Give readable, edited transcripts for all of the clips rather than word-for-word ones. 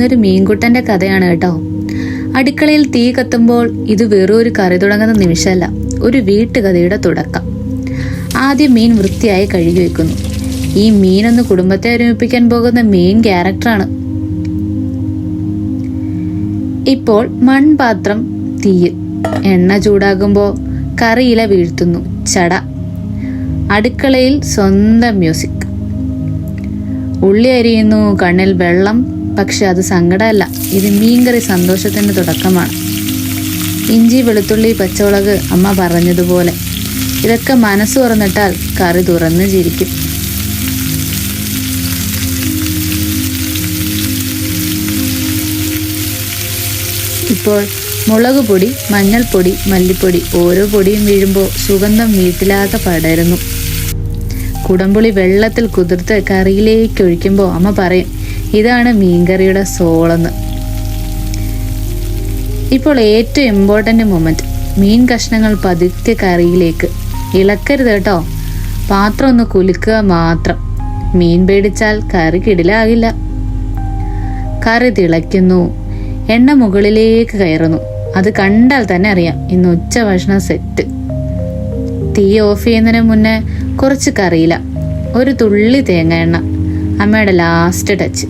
ഇന്നൊരു മീൻകുട്ടന്റെ കഥയാണ് കേട്ടോ. അടുക്കളയിൽ തീ കത്തുമ്പോൾ ഇത് വെറും ഒരു കറി തുടങ്ങുന്ന നിമിഷമല്ല, ഒരു വീട്ടുകഥയുടെ തുടക്കം. ആദ്യം മീൻ വൃത്തിയായി കഴുകി വെക്കുന്നു. ഈ മീനൊന്ന് കുടുംബത്തെ ഒരുമിപ്പിക്കാൻ പോകുന്ന മെയിൻ ക്യാരക്ടറാണ്. ഇപ്പോൾ മൺപാത്രം തീയിൽ, എണ്ണ ചൂടാകുമ്പോൾ കറിയില വീഴ്ത്തുന്നു, ചട. അടുക്കളയിൽ സ്വന്തം മ്യൂസിക്. ഉള്ളി അരിയുന്നു, കണ്ണിൽ വെള്ളം. പക്ഷെ അത് സങ്കടമല്ല, ഇത് മീൻകറി സന്തോഷത്തിന്റെ തുടക്കമാണ്. ഇഞ്ചി, വെളുത്തുള്ളി, പച്ചമുളക്, അമ്മ പറഞ്ഞതുപോലെ ഇതൊക്കെ മനസ്സ് തുറന്നിട്ടാൽ കറി തുറന്ന് ചിരിക്കും. ഇപ്പോൾ മുളക് പൊടി, മഞ്ഞൾപ്പൊടി, മല്ലിപ്പൊടി, ഓരോ പൊടിയും വീഴുമ്പോൾ സുഗന്ധം വീട്ടിലാകെ പടരുന്നു. കുടംപുളി വെള്ളത്തിൽ കുതിർത്ത് കറിയിലേക്ക് ഒഴിക്കുമ്പോൾ അമ്മ പറയും, ഇതാണ് മീൻകറിയുടെ സോളെന്ന്. ഇപ്പോൾ ഏറ്റവും ഇമ്പോർട്ടൻ്റ് മൊമെന്റ്, മീൻ കഷ്ണങ്ങൾ പതുക്കെ കറിയിലേക്ക്. ഇളക്കരുത് കേട്ടോ, പാത്രം ഒന്ന് കുലുക്കുക മാത്രം. മീൻ പേടിച്ചാൽ കറി കിടിലാകില്ല. കറി തിളയ്ക്കുന്നു, എണ്ണ മുകളിലേക്ക് കയറുന്നു. അത് കണ്ടാൽ തന്നെ അറിയാം ഇന്ന് ഉച്ച ഭക്ഷണം സെറ്റ്. തീ ഓഫ് ചെയ്യുന്നതിന് മുന്നേ കുറച്ച് കറിയില, ഒരു തുള്ളി തേങ്ങ എണ്ണ, അമ്മയുടെ ലാസ്റ്റ് ടച്ച്.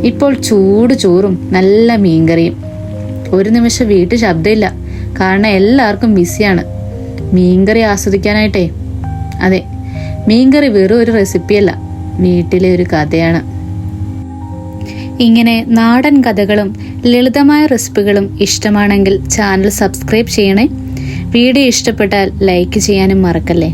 ഇപ്പോൾ ചൂട് ചോറും നല്ല മീൻകറിയും. ഒരു നിമിഷം വീട്ടിൽ ശബ്ദമില്ല, കാരണം എല്ലാവർക്കും ബിസിയാണ് മീൻകറി ആസ്വദിക്കാനായിട്ടേ. അതെ, മീൻകറി വെറും ഒരു റെസിപ്പിയല്ല, വീട്ടിലെ ഒരു കഥയാണ്. ഇങ്ങനെ നാടൻ കഥകളും ലളിതമായ റെസിപ്പികളും ഇഷ്ടമാണെങ്കിൽ ചാനൽ സബ്സ്ക്രൈബ് ചെയ്യണേ. വീഡിയോ ഇഷ്ടപ്പെട്ടാൽ ലൈക്ക് ചെയ്യാനും മറക്കല്ലേ.